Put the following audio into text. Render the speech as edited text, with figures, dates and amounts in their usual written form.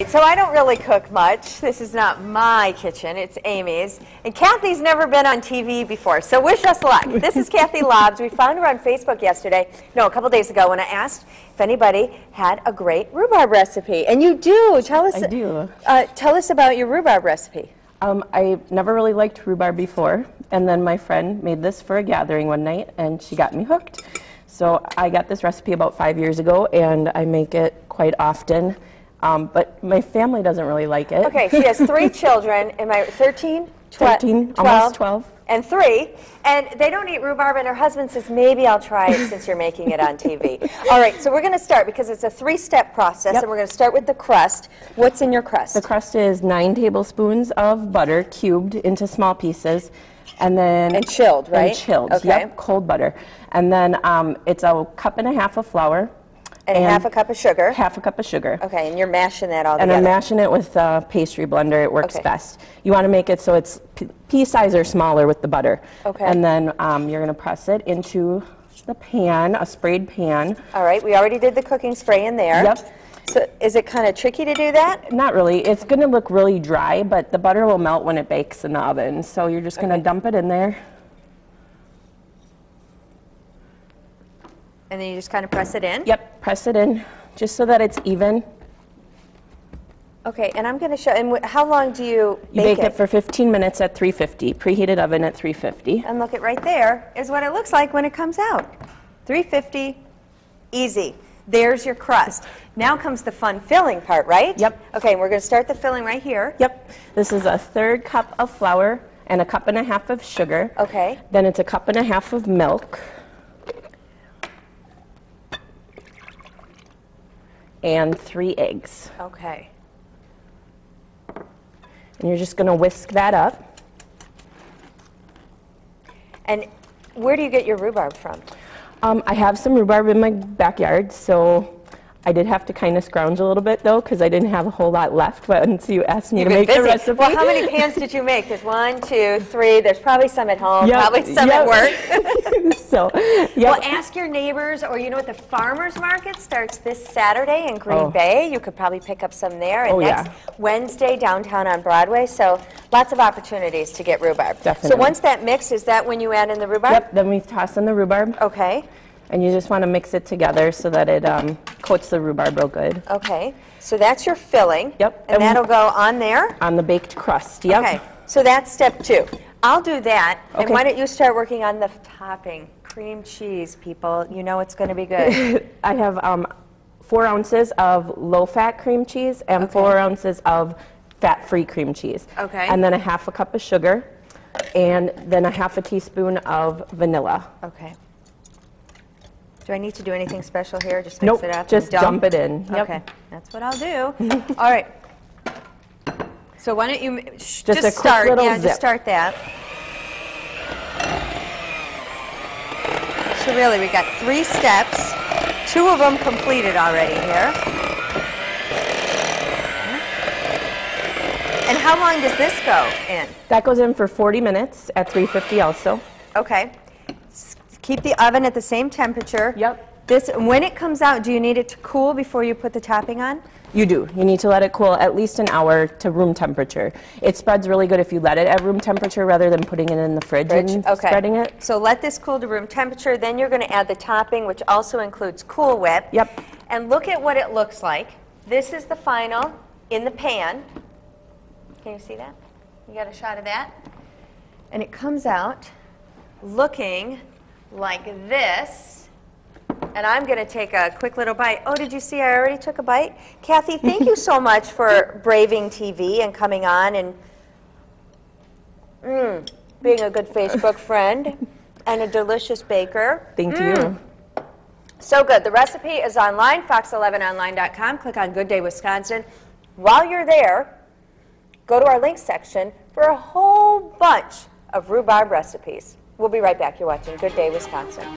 So I don't really cook much. This is not my kitchen, it's Amy's. And Kathy's never been on TV before, so wish us luck. This is Kathy Lobbs. We found her on Facebook a couple days ago, when I asked if anybody had a great rhubarb recipe. And you do. Tell us. I do. Tell us about your rhubarb recipe. I never really liked rhubarb before, and then my friend made this for a gathering one night, and she got me hooked. So I got this recipe about 5 years ago, and I make it quite often. But my family doesn't really like it. Okay, she has 3 children. Am I 13? 13, 12, almost 12. And 3. And they don't eat rhubarb, and her husband says, maybe I'll try it since you're making it on TV. All right, so we're going to start, because it's a 3-step process, and we're going to start with the crust. What's in your crust? The crust is 9 tablespoons of butter cubed into small pieces. And then... And chilled, right? And chilled, okay. Yep, cold butter. And then it's a 1.5 cups of flour. And half a cup of sugar. Half a cup of sugar. Okay, and you're mashing that all together. And I'm mashing it with a pastry blender. It works best. You want to make it so it's pea size or smaller with the butter. Okay. And then you're going to press it into the pan, a sprayed pan. All right, we already did the cooking spray in there. Yep. So is it kind of tricky to do that? Not really. It's going to look really dry, but the butter will melt when it bakes in the oven. So you're just going to dump it in there. And then you just kind of press it in? Yep, press it in, just so that it's even. Okay, and I'm going to show, and how long do you bake it? You bake it for 15 minutes at 350, preheated oven at 350. And look, it right there is what it looks like when it comes out. 350, easy. There's your crust. Now comes the fun filling part, right? Yep. Okay, we're going to start the filling right here. Yep. This is a 1/3 cup of flour and a 1.5 cups of sugar. Okay. Then it's a 1.5 cups of milk. And 3 eggs. Okay. And you're just going to whisk that up. And where do you get your rhubarb from? I have some rhubarb in my backyard, so I did have to kind of scrounge a little bit, though, because I didn't have a whole lot left once you asked me to make the recipe. Well, how many pans did you make? There's 1, 2, 3. There's probably some at home, probably some at work. So, well, ask your neighbors, or you know what, the farmers market starts this Saturday in Green Bay. You could probably pick up some there. And next Wednesday downtown on Broadway. So lots of opportunities to get rhubarb. Definitely. So once that mixed, is that when you add in the rhubarb? Yep, then we toss in the rhubarb. Okay. And you just want to mix it together so that it coats the rhubarb real good. Okay, so that's your filling. Yep. And that'll go on there? On the baked crust, yep. Okay, so that's step 2. I'll do that, and Okay. why don't you start working on the topping? Cream cheese, people, you know it's going to be good. I have 4 ounces of low-fat cream cheese and 4 ounces of fat-free cream cheese. Okay. And then a 1/2 cup of sugar, and then a 1/2 teaspoon of vanilla. Okay. Do I need to do anything special here? Just mix it up? Just dump it in. Yep. Okay, that's what I'll do. All right. So why don't you just a quick start? little Yeah, zip. just start that. So really, we got 3 steps. 2 of them completed already here. And how long does this go in? That goes in for 40 minutes at 350 also. Okay. Keep the oven at the same temperature. Yep. When it comes out, do you need it to cool before you put the topping on? You do. You need to let it cool at least an hour to room temperature. It spreads really good if you let it at room temperature rather than putting it in the fridge and spreading it. So let this cool to room temperature. Then you're going to add the topping, which also includes Cool Whip. Yep. And look at what it looks like. This is the final in the pan. Can you see that? You got a shot of that? And it comes out looking like this, and I'm going to take a quick little bite. Oh, did you see I already took a bite? Kathy, thank you so much for braving TV and coming on and being a good Facebook friend and a delicious baker. Thank you. So good. The recipe is online, fox11online.com. Click on Good Day Wisconsin. While you're there, go to our links section for a whole bunch of rhubarb recipes. We'll be right back. You're watching Good Day Wisconsin.